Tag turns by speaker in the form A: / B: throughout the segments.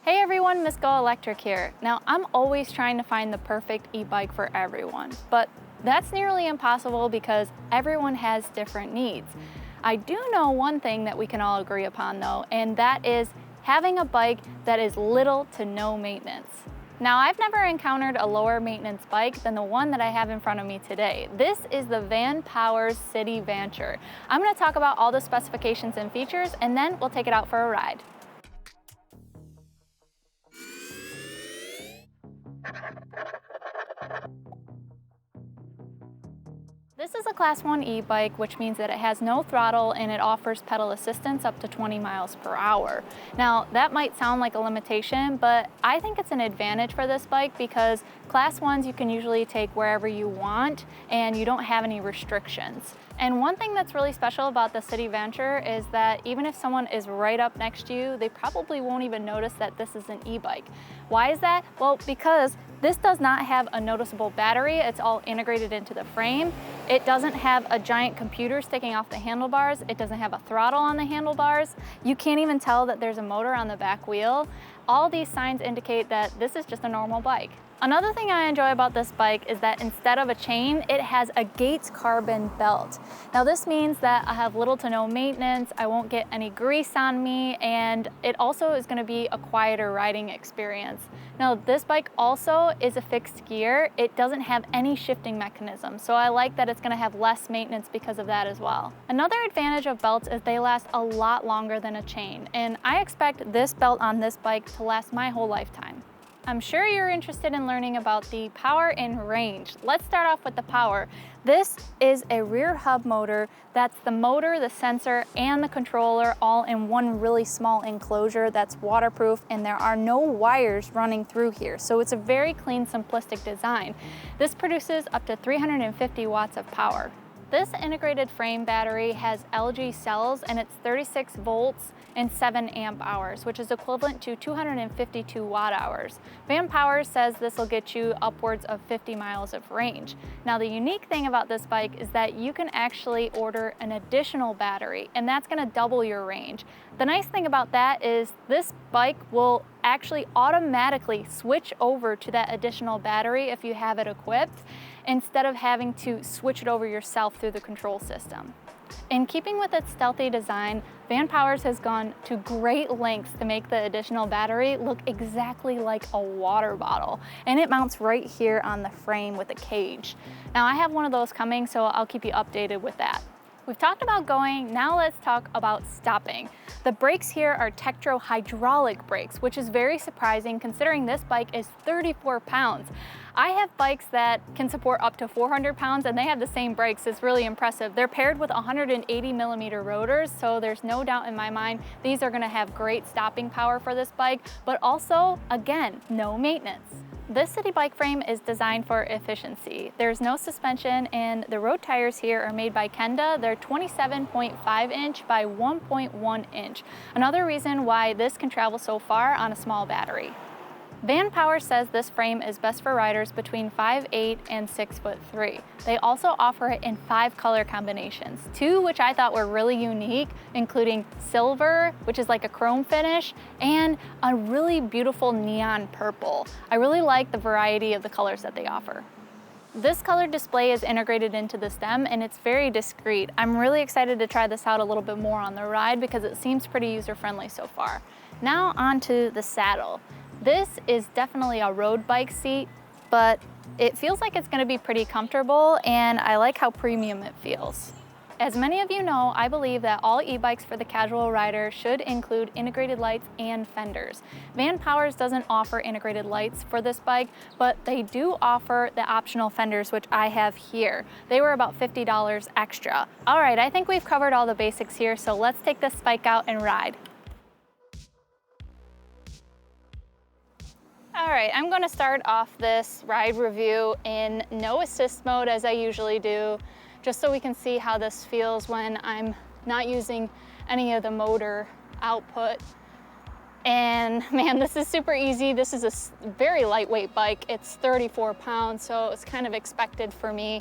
A: Hey everyone, Miss GoElectric here. Now, I'm always trying to find the perfect e-bike for everyone, but that's nearly impossible because everyone has different needs. I do know one thing that we can all agree upon though, and that is having a bike that is little to no maintenance. Now, I've never encountered a lower maintenance bike than the one that I have in front of me today. This is the Vanpowers City Vanture. I'm going to talk about all the specifications and features, and then we'll take it out for a ride. This is a Class 1 e-bike, which means that it has no throttle and it offers pedal assistance up to 20 miles per hour. Now, that might sound like a limitation, but I think it's an advantage for this bike because Class 1s you can usually take wherever you want and you don't have any restrictions. And one thing that's really special about the City Vanture is that even if someone is right up next to you, they probably won't even notice that this is an e-bike. Why is that? Well, because this does not have a noticeable battery. It's all integrated into the frame. It doesn't have a giant computer sticking off the handlebars. It doesn't have a throttle on the handlebars. You can't even tell that there's a motor on the back wheel. All these signs indicate that this is just a normal bike. Another thing I enjoy about this bike is that instead of a chain, it has a Gates carbon belt. Now this means that I have little to no maintenance, I won't get any grease on me, and it also is going to be a quieter riding experience. Now this bike also is a fixed gear. It doesn't have any shifting mechanism, so I like that it's going to have less maintenance because of that as well. Another advantage of belts is they last a lot longer than a chain, and I expect this belt on this bike to last my whole lifetime. I'm sure you're interested in learning about the power and range. Let's start off with the power. This is a rear hub motor. That's the motor, the sensor, and the controller all in one really small enclosure that's waterproof, and there are no wires running through here. So it's a very clean, simplistic design. This produces up to 350 watts of power. This integrated frame battery has LG cells and it's 36 volts and 7 amp hours, which is equivalent to 252 watt hours. Vanpowers says this will get you upwards of 50 miles of range. Now, the unique thing about this bike is that you can actually order an additional battery, and that's gonna double your range. The nice thing about that is this bike will actually automatically switch over to that additional battery if you have it equipped, instead of having to switch it over yourself through the control system. In keeping with its stealthy design, Vanpowers has gone to great lengths to make the additional battery look exactly like a water bottle, and it mounts right here on the frame with a cage. Now, I have one of those coming, so I'll keep you updated with that. We've talked about going, now let's talk about stopping. The brakes here are Tektro hydraulic brakes, which is very surprising considering this bike is 34 pounds. I have bikes that can support up to 400 pounds and they have the same brakes. It's really impressive. They're paired with 180 millimeter rotors, so there's no doubt in my mind these are gonna have great stopping power for this bike, but also, again, no maintenance. This city bike frame is designed for efficiency. There's no suspension, and the road tires here are made by Kenda. They're 27.5 inch by 1.1 inch. Another reason why this can travel so far on a small battery. Vanpowers says this frame is best for riders between 5'8" and 6'3". They also offer it in 5 color combinations, 2 which I thought were really unique, including silver, which is like a chrome finish, and a really beautiful neon purple. I really like the variety of the colors that they offer. This color display is integrated into the stem and it's very discreet. I'm really excited to try this out a little bit more on the ride because it seems pretty user-friendly so far. Now onto the saddle. This is definitely a road bike seat, but it feels like it's gonna be pretty comfortable, and I like how premium it feels. As many of you know, I believe that all e-bikes for the casual rider should include integrated lights and fenders. Vanpowers doesn't offer integrated lights for this bike, but they do offer the optional fenders, which I have here. They were about $50 extra. All right, I think we've covered all the basics here, so let's take this bike out and ride. All right, I'm gonna start off this ride review in no assist mode as I usually do, just so we can see how this feels when I'm not using any of the motor output. And man, this is super easy. This is a very lightweight bike. It's 34 pounds, so it's kind of expected for me.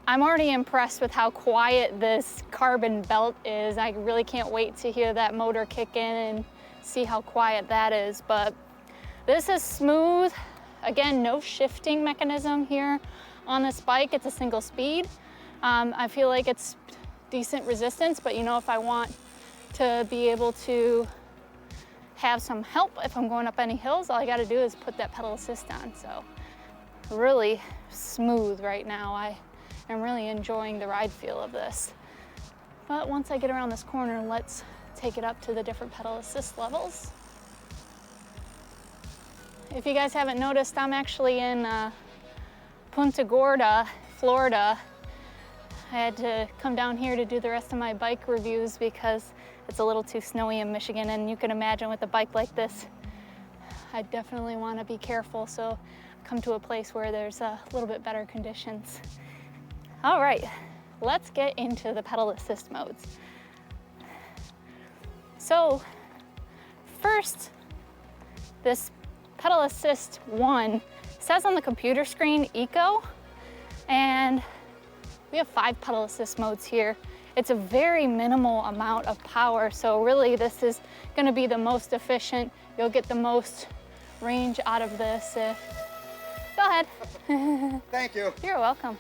A: I'm already impressed with how quiet this carbon belt is. I really can't wait to hear that motor kick in and see how quiet that is. But this is smooth. Again, no shifting mechanism here on this bike. It's a single speed. I feel like it's decent resistance, but you know, if I want to be able to have some help if I'm going up any hills, all I got to do is put that pedal assist on. So really smooth right now. I am really enjoying the ride feel of this. But once I get around this corner, let's take it up to the different pedal assist levels. If you guys haven't noticed, I'm actually in Punta Gorda, Florida. I had to come down here to do the rest of my bike reviews because it's a little too snowy in Michigan, and you can imagine with a bike like this, I definitely want to be careful, so come to a place where there's a little bit better conditions. All right, let's get into the pedal assist modes. So first, this pedal assist 1 says on the computer screen Eco, and we have 5 pedal assist modes here. It's a very minimal amount of power, so really this is going to be the most efficient. You'll get the most range out of this. Go ahead.
B: Thank you.
A: You're welcome.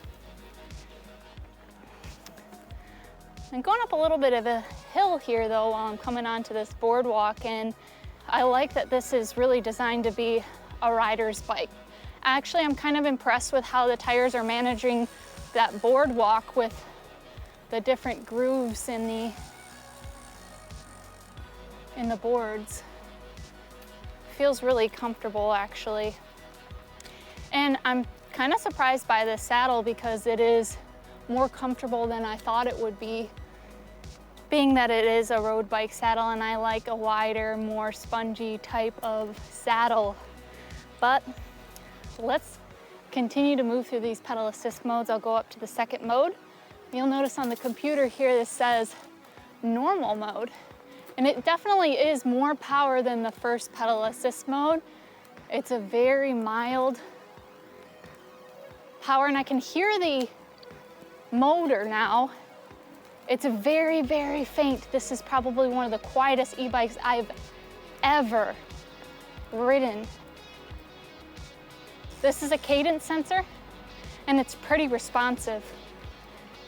A: I'm going up a little bit of a hill here though while I'm coming onto this boardwalk, and I like that this is really designed to be a rider's bike. Actually, I'm kind of impressed with how the tires are managing that boardwalk with the different grooves in the boards. Feels really comfortable actually. And I'm kind of surprised by this saddle because it is more comfortable than I thought it would be, being that it is a road bike saddle and I like a wider, more spongy type of saddle. But let's continue to move through these pedal assist modes. I'll go up to the second mode. You'll notice on the computer here this says normal mode, and it definitely is more power than the first pedal assist mode. It's a very mild power, and I can hear the motor now. It's a very, very faint. This is probably one of the quietest e-bikes I've ever ridden. This is a cadence sensor, and it's pretty responsive.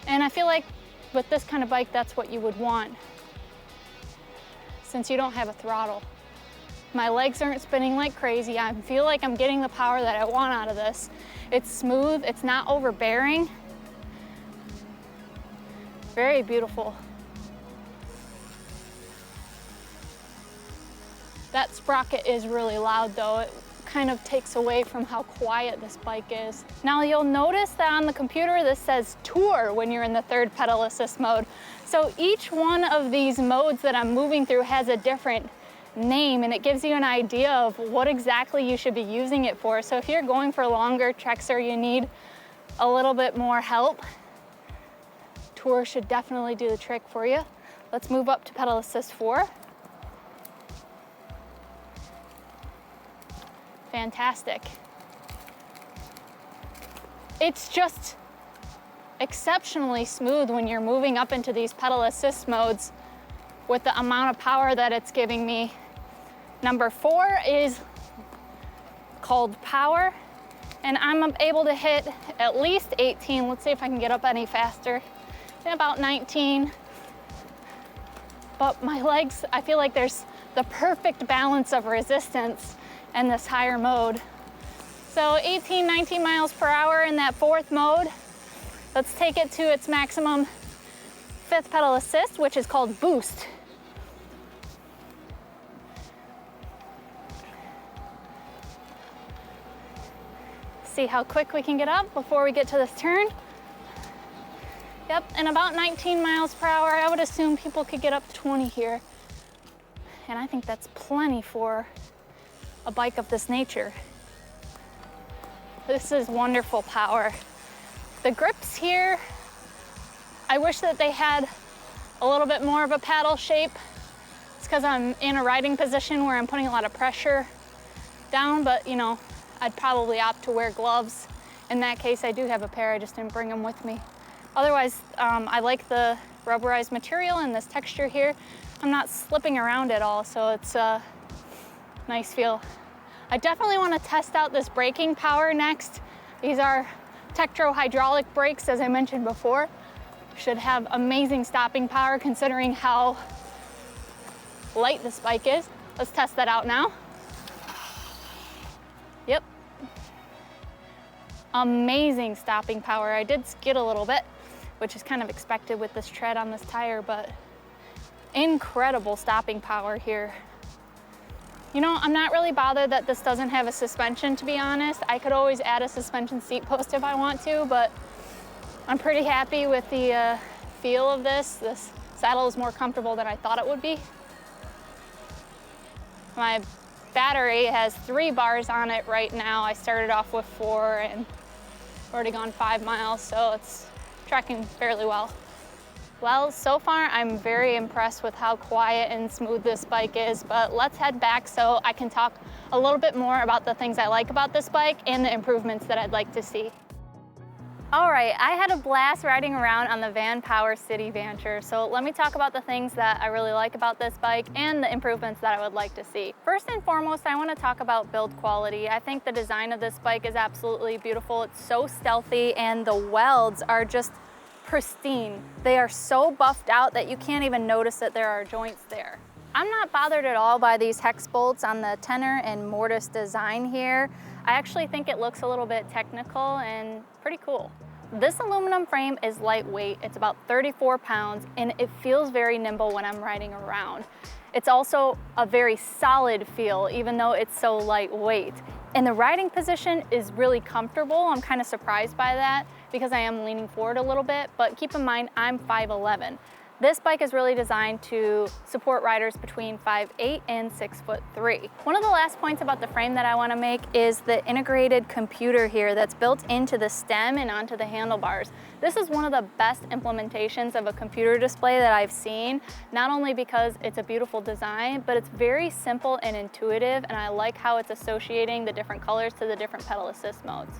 A: And I feel like with this kind of bike, that's what you would want, since you don't have a throttle. My legs aren't spinning like crazy. I feel like I'm getting the power that I want out of this. It's smooth, it's not overbearing. Very beautiful. That sprocket is really loud though. It kind of takes away from how quiet this bike is. Now you'll notice that on the computer this says Tour when you're in the third pedal assist mode. So each one of these modes that I'm moving through has a different name, and it gives you an idea of what exactly you should be using it for. So if you're going for longer treks or you need a little bit more help, Tour should definitely do the trick for you. Let's move up to pedal assist 4. Fantastic. It's just exceptionally smooth when you're moving up into these pedal assist modes with the amount of power that it's giving me. Number 4 is called Power, and I'm able to hit at least 18. Let's see if I can get up any faster. About 19. But my legs, I feel like there's the perfect balance of resistance in this higher mode. So 18, 19 miles per hour in that 4th mode. Let's take it to its maximum 5th pedal assist, which is called Boost. See how quick we can get up before we get to this turn. Yep, and about 19 miles per hour, I would assume people could get up to 20 here. And I think that's plenty for a bike of this nature. This is wonderful power. The grips here, I wish that they had a little bit more of a paddle shape. It's because I'm in a riding position where I'm putting a lot of pressure down, but you know, I'd probably opt to wear gloves. In that case, I do have a pair, I just didn't bring them with me. Otherwise, I like the rubberized material and this texture here. I'm not slipping around at all, so it's a nice feel. I definitely want to test out this braking power next. These are Tektro hydraulic brakes, as I mentioned before. Should have amazing stopping power considering how light this bike is. Let's test that out now. Yep. Amazing stopping power. I did skid a little bit, which is kind of expected with this tread on this tire, but incredible stopping power here. You know, I'm not really bothered that this doesn't have a suspension, to be honest. I could always add a suspension seat post if I want to, but I'm pretty happy with the feel of this. This saddle is more comfortable than I thought it would be. My battery has 3 bars on it right now. I started off with 4 and already gone 5 miles, so it's tracking fairly well. Well, so far I'm very impressed with how quiet and smooth this bike is, but let's head back so I can talk a little bit more about the things I like about this bike and the improvements that I'd like to see. All right, I had a blast riding around on the Vanpowers City Vanture, so let me talk about the things that I really like about this bike and the improvements that I would like to see. First and foremost, I want to talk about build quality. I think the design of this bike is absolutely beautiful. It's so stealthy and the welds are just pristine. They are so buffed out that you can't even notice that there are joints there. I'm not bothered at all by these hex bolts on the tenon and mortise design here. I actually think it looks a little bit technical and pretty cool. This aluminum frame is lightweight. It's about 34 pounds and it feels very nimble when I'm riding around. It's also a very solid feel, even though it's so lightweight. And the riding position is really comfortable. I'm kind of surprised by that because I am leaning forward a little bit, but keep in mind I'm 5'11". This bike is really designed to support riders between 5'8" and 6'3". One of the last points about the frame that I want to make is the integrated computer here that's built into the stem and onto the handlebars. This is one of the best implementations of a computer display that I've seen, not only because it's a beautiful design, but it's very simple and intuitive, and I like how it's associating the different colors to the different pedal assist modes.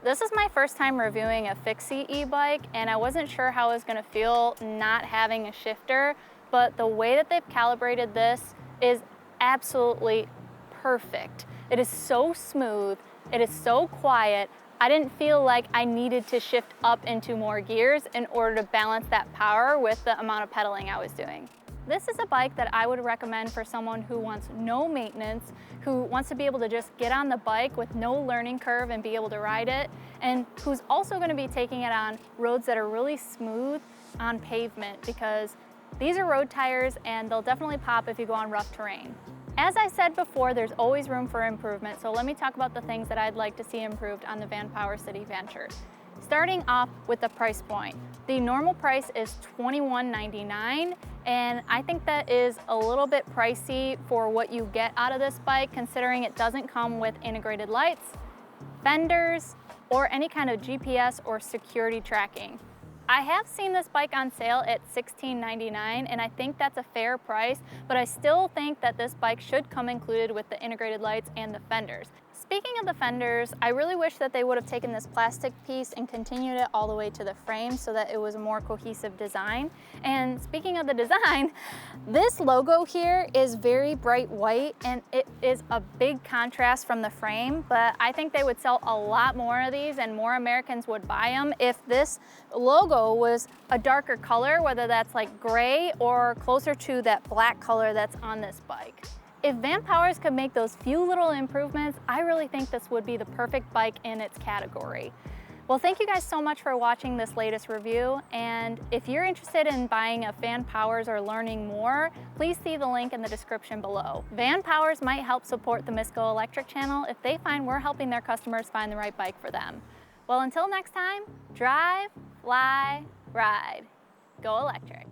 A: This is my first time reviewing a fixie e-bike, and I wasn't sure how I was going to feel not having a shifter, but the way that they've calibrated this is absolutely perfect. It is so smooth, it is so quiet. I didn't feel like I needed to shift up into more gears in order to balance that power with the amount of pedaling I was doing. This is a bike that I would recommend for someone who wants no maintenance, who wants to be able to just get on the bike with no learning curve and be able to ride it, and who's also going to be taking it on roads that are really smooth on pavement, because these are road tires and they'll definitely pop if you go on rough terrain. As I said before, there's always room for improvement, so let me talk about the things that I'd like to see improved on the Vanpowers City Vanture. Starting off with the price point. The normal price is $21.99, and I think that is a little bit pricey for what you get out of this bike, considering it doesn't come with integrated lights, fenders, or any kind of GPS or security tracking. I have seen this bike on sale at $16.99, and I think that's a fair price, but I still think that this bike should come included with the integrated lights and the fenders. Speaking of the fenders, I really wish that they would have taken this plastic piece and continued it all the way to the frame so that it was a more cohesive design. And speaking of the design, this logo here is very bright white and it is a big contrast from the frame, but I think they would sell a lot more of these and more Americans would buy them if this logo was a darker color, whether that's like gray or closer to that black color that's on this bike. If Vanpowers could make those few little improvements, I really think this would be the perfect bike in its category. Well, thank you guys so much for watching this latest review, and if you're interested in buying a Vanpowers or learning more, please see the link in the description below. Vanpowers might help support the Miss GoElectric channel if they find we're helping their customers find the right bike for them. Well, until next time, drive, fly, ride. Go electric.